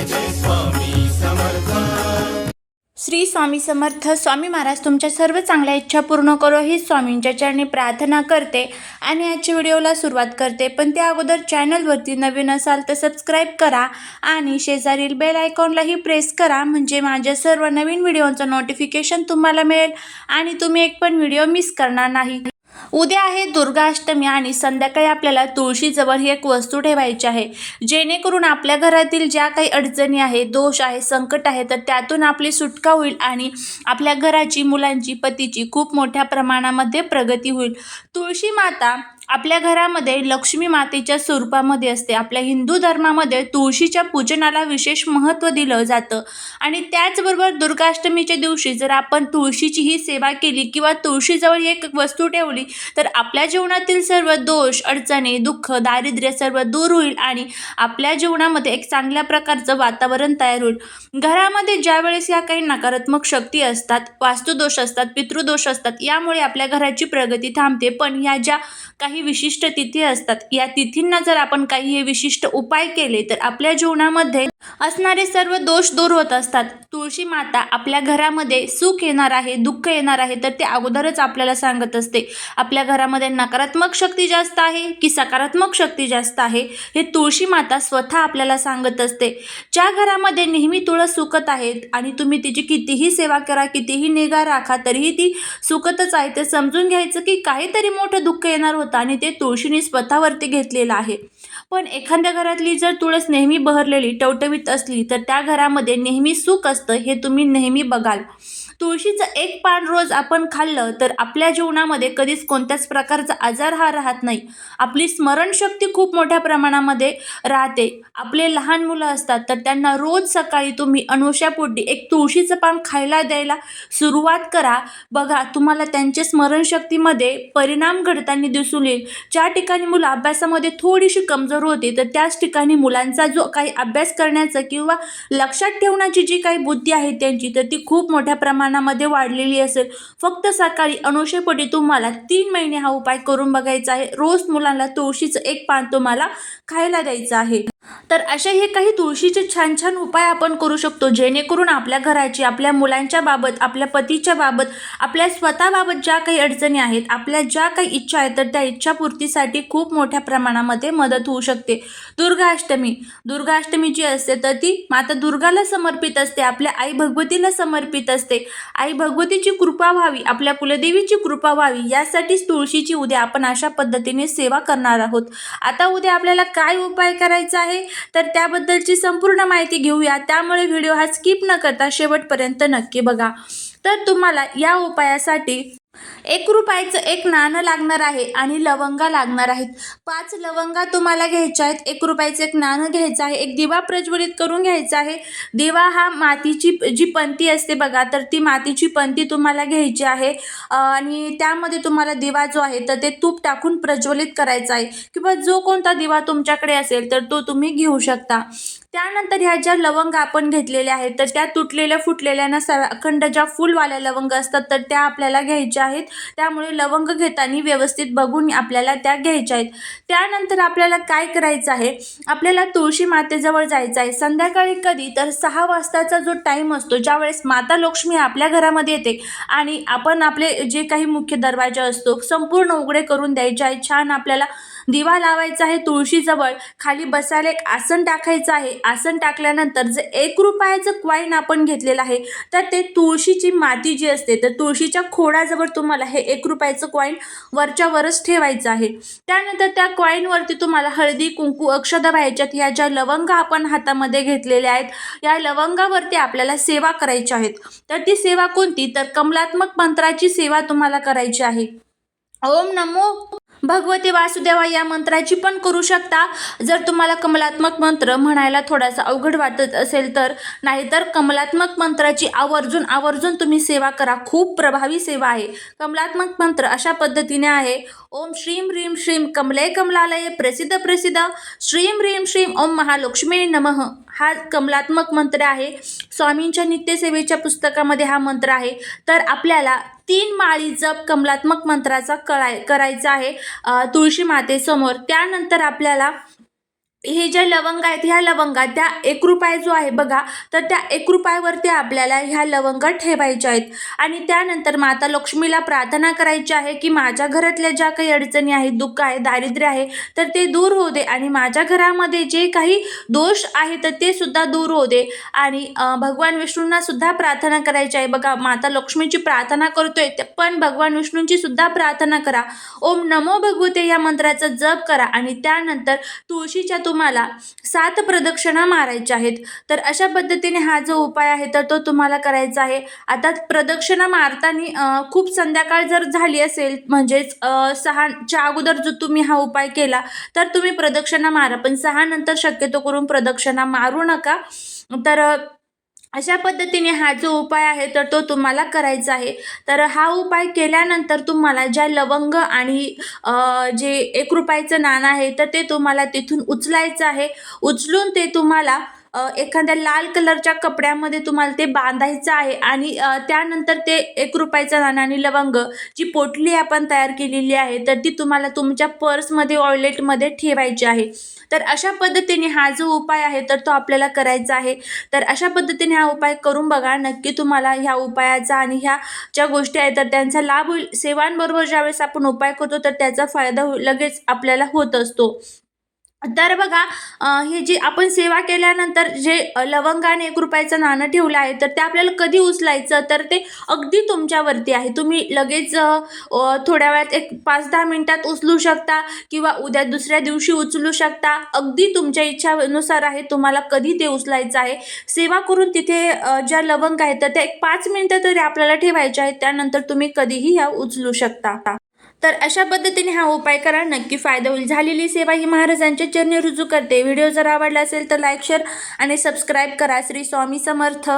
श्री स्वामी समर्थ. स्वामी महाराज तुमच्या सर्व चांगल्या इच्छा पूर्ण करो ही स्वामींच्या चरणी प्रार्थना करते आणि आजच्या व्हिडिओला सुरुवात करते. पण त्या अगोदर चॅनलवरती नवीन असाल तर सबस्क्राईब करा आणि शेजारील बेल आयकॉनलाही प्रेस करा, म्हणजे माझ्या सर्व नवीन व्हिडिओचं नोटिफिकेशन तुम्हाला मिळेल आणि तुम्ही एक पण व्हिडिओ मिस करणार नाही. उद्या आहे दुर्गा अष्टमी आणि संध्याकाळी आपल्याला तुळशीजवळ ही एक वस्तू ठेवायची आहे, जेणेकरून आपल्या घरातील ज्या काही अडचणी आहे, दोष आहे, संकट आहे, तर त्यातून आपली सुटका होईल आणि आपल्या घराची, मुलांची, पतीची खूप मोठ्या प्रमाणामध्ये प्रगती होईल. तुळशी माता आपल्या घरामध्ये लक्ष्मी मातेच्या स्वरूपामध्ये असते. आपल्या हिंदू धर्मामध्ये तुळशीच्या पूजनाला विशेष महत्त्व दिलं जातं आणि त्याचबरोबर दुर्गाष्टमीच्या दिवशी जर आपण तुळशीची ही सेवा केली किंवा तुळशीजवळ एक वस्तू ठेवली तर आपल्या जीवनातील सर्व दोष, अडचणी, दुःख, दारिद्र्य सर्व दूर होईल आणि आपल्या जीवनामध्ये एक चांगल्या प्रकारचं वातावरण तयार होईल. घरामध्ये ज्या वेळेस या काही नकारात्मक शक्ती असतात, वास्तुदोष असतात, पितृदोष असतात, यामुळे आपल्या घराची प्रगती थांबते. पण या ज्या काही विशिष्ट तिथी असतात, या तिथींना जर आपण काही हे विशिष्ट उपाय केले तर आपल्या जीवनामध्ये असणारे सर्व दोष दूर होत असतात. तुळशी माता आपल्या घरामध्ये सुख येणार आहे, दुःख येणार आहे, तर ते अगोदरच आपल्याला सांगत असते. आपल्या घरामध्ये नकारात्मक शक्ती जास्त आहे की सकारात्मक शक्ती जास्त आहे, हे तुळशी माता स्वतः आपल्याला सांगत असते. ज्या घरामध्ये नेहमी तुळस सुकत आहेत आणि तुम्ही तिची कितीही सेवा करा, कितीही निगा राखा, तरीही ती सुकतच आहे, ते समजून घ्यायचं की काहीतरी मोठं दुःख येणार होतं आणि ते तुळशीने स्वतःवरती घेतलेलं आहे. पण एखाद्या घरातली जर तुळस नेहमी बहरलेली, टवटवीत असली तर त्या घरामध्ये नेहमी सुख असतं, हे तुम्ही नेहमी बघाल. तुळशीचं एक पान रोज आपण खाल्लं तर आपल्या जीवनामध्ये कधीच कोणत्याच प्रकारचा आजार हा राहत नाही. आपली स्मरणशक्ती खूप मोठ्या प्रमाणामध्ये राहते. आपले लहान मुलं असतात तर त्यांना रोज सकाळी तुम्ही अनुशापोटी एक तुळशीचं पान खायला द्यायला सुरुवात करा. बघा, तुम्हाला त्यांच्या स्मरणशक्तीमध्ये परिणाम घडताना दिसून येईल. ज्या ठिकाणी मुलं अभ्यासामध्ये थोडीशी कमजोर होते तर त्याच ठिकाणी मुलांचा जो काही अभ्यास करण्याचा किंवा लक्षात ठेवण्याची जी काही बुद्धी आहे त्यांची, तर ती खूप मोठ्या प्रमाणामध्ये वाढलेली असेल. फक्त सकाळी अनुशेपोटी तुम्हाला 3 महिने हा उपाय करून बघायचा आहे. रोज मुलांना तुळशीचं एक पान तुम्हाला खायला द्यायचं आहे. तर असे हे काही तुळशीचे छान छान उपाय आपण करू शकतो, जेणेकरून आपल्या घराची, आपल्या मुलांच्या बाबत, आपल्या पतीच्या बाबत, आपल्या स्वतःबाबत ज्या काही अडचणी आहेत, आपल्या ज्या काही इच्छा आहेत, तर त्या इच्छापूर्तीसाठी खूप मोठ्या प्रमाणामध्ये मदत होऊ शकते. दुर्गाष्टमी जी असते तर ती माता दुर्गाला समर्पित असते, आपल्या आई भगवतीला समर्पित असते. आई भगवतीची कृपा व्हावी, आपल्या कुलदेवीची कृपा व्हावी, यासाठीच तुळशीची उद्या आपण अशा पद्धतीने सेवा करणार आहोत. आता उद्या आपल्याला काय उपाय करायचा आहे तर त्याबद्दलची संपूर्ण माहिती घेऊया. त्यामुळे व्हिडिओ हा स्किप न करता शेवटपर्यंत नक्की बघा. तर तुम्हाला या उपायासाठी 1 रुपयाचं एक नाणं लागणार आहे आणि लवंगा लागणार आहेत. 5 लवंगा तुम्हाला घ्यायच्या आहेत. 1 रुपयाचं एक नाणं घ्यायचं आहे. एक दिवा प्रज्वलित करून घ्यायचा आहे. दिवा हा मातीची जी पंती असते बघा, तर ती मातीची पंती तुम्हाला घ्यायची आहे आणि त्यामध्ये तुम्हाला दिवा जो आहे तर ते तूप टाकून प्रज्वलित करायचा आहे किंवा जो कोणता दिवा तुमच्याकडे असेल तर तो तुम्ही घेऊ शकता. त्यानंतर ह्या ज्या लवंग आपण घेतलेल्या आहेत तर त्या तुटलेल्या, फुटलेल्या नसाव्या, अखंड ज्या फुलवाल्या लवंग असतात तर त्या आपल्याला घ्यायच्या आहेत. त्यामुळे लवंग घेताना व्यवस्थित बघून आपल्याला त्या घ्यायच्या आहेत. त्यानंतर आपल्याला काय करायचं आहे, आपल्याला तुळशी मातेजवळ जायचं आहे. संध्याकाळी कधी तर 6 वाजताचा जो टाईम असतो, ज्यावेळेस माता लक्ष्मी आपल्या घरामध्ये येते आणि आपण आपले जे काही मुख्य दरवाजा असतो संपूर्ण उघडे करून द्यायचे आहे. छान आपल्याला दिवा लावायचा आहे. तुळशीजवळ खाली बसायला एक आसन टाकायचं आहे. आसन टाकल्यानंतर जे 1 रुपयाचं कॉईन आपण घेतलेलं आहे तर ते तुळशीची माती जी असते तर तुळशीच्या खोडाजवळ तुम्हाला हे 1 रुपयाचं कॉईन वरच्या वरच ठेवायचं आहे. त्यानंतर त्या कॉईनवरती तुम्हाला हळदी, कुंकू, अक्षता व्हायच्यात. ह्या ज्या लवंगा आपण हातामध्ये घेतलेल्या आहेत, या लवंगावरती आपल्याला सेवा करायची आहेत. तर ती सेवा कोणती, तर कमलात्मक मंत्राची सेवा तुम्हाला करायची आहे. ओम नमो भगवते वासुदेवा या मंत्राची पण करू शकता, जर तुम्हाला कमलात्मक मंत्र म्हणायला थोडासा अवघड वाटत असेल तर. नाहीतर कमलात्मक मंत्राची आवर्जून तुम्ही सेवा करा. खूप प्रभावी सेवा आहे. कमलात्मक मंत्र अशा पद्धतीने आहे. ओम श्रीम ह्रीम श्रीम कमले कमलालये प्रसिद्ध प्रसिद्ध श्रीम ह्रीम श्रीम ओम महालक्ष्मी नमः, हा कमलात्मक मंत्र आहे. स्वामींच्या नित्यसेवेच्या पुस्तकामध्ये हा मंत्र आहे. तर आपल्याला 3 माळी जप कमलात्मक मंत्राचा करायचा आहे तुळशी मातेसमोर. त्यानंतर आपल्याला हे ज्या लवंगा आहेत ह्या लवंगा त्या 1 रुपया जो आहे बघा, तर त्या 1 रुपयावरती आपल्याला ह्या लवंगा ठेवायच्या आहेत. आणि त्यानंतर माता लक्ष्मीला प्रार्थना करायची आहे की माझ्या घरातल्या ज्या काही अडचणी आहेत, दुःख आहे, दारिद्र्य आहे, तर ते दूर होऊ दे आणि माझ्या घरामध्ये जे काही दोष आहे तर ते सुद्धा दूर होऊ दे. आणि भगवान विष्णूंना सुद्धा प्रार्थना करायची आहे बघा. माता लक्ष्मीची प्रार्थना करतोय पण भगवान विष्णूंची सुद्धा प्रार्थना करा. ओम नमो भगवते या मंत्राचा जप करा आणि त्यानंतर तुळशीच्या तुम्हाला 7 प्रदक्षिणा मारायच्या आहेत. तर अशा पद्धतीने हा जो उपाय आहे तर तो तुम्हाला करायचा आहे. आता प्रदक्षिणा मारताना खूप संध्याकाळ जर झाली असेल म्हणजेच 6च्या अगोदर जर तुम्ही हा उपाय केला तर तुम्ही प्रदक्षिणा मारा, पण 6 नंतर शक्यतो करून प्रदक्षिणा मारू नका. तर अशा पद्धतीने हा जो उपाय आहे तर तो तुम्हाला करायचा आहे. तर हा उपाय केल्यानंतर तुम्हाला ज्या लवंग आणि जे 1 रुपयाचं नाणं आहे तर ते तुम्हाला तिथून उचलायचं आहे. उचलून ते तुम्हाला एखाद्या लाल कलरच्या कपड्यामध्ये तुम्हाला ते बांधायचं आहे आणि त्यानंतर ते 1 रुपयाचं नाणं आणि लवंग जी पोटली आपण तयार केलेली आहे तर ती तुम्हाला तुमच्या पर्समध्ये, वॉलेटमध्ये ठेवायची आहे. तर अशा पद्धतीने हा जो उपाय आहे तर तो आपल्याला करायचा आहे. तर अशा पद्धतीने हा उपाय करून बघा. नक्की तुम्हाला ह्या उपायाचा आणि ह्या ज्या गोष्टी आहेत तर त्यांचा लाभ होईल. सेवांबरोबर ज्यावेळेस आपण उपाय करतो तर त्याचा फायदा लगेच आपल्याला होत असतो. तर बघा, हे जी आपण सेवा केल्यानंतर जे लवंग आणि 1 रुपयाचं नाणं ठेवलं आहे तर ते आपल्याला कधी उचलायचं तर ते अगदी तुमच्यावरती आहे. तुम्ही लगेच थोड्या वेळात एक 5-10 मिनिटात उचलू शकता किंवा उद्या दुसऱ्या दिवशी उचलू शकता. अगदी तुमच्या इच्छानुसार आहे तुम्हाला कधी ते उचलायचं आहे. सेवा करून तिथे ज्या लवंग आहेत तर त्या एक 5 मिनिटं तरी आपल्याला ठेवायच्या आहेत. त्यानंतर तुम्ही कधीही ह्या उचलू शकता. तर अशा पद्धतीने हा उपाय करा. नक्की फायदा होईल. झालेली सेवा ही महाराजांच्या चरणी रुजू करते. व्हिडिओ जर आवडला असेल तर लाईक, शेअर आणि सबस्क्राईब करा. श्री स्वामी समर्थ.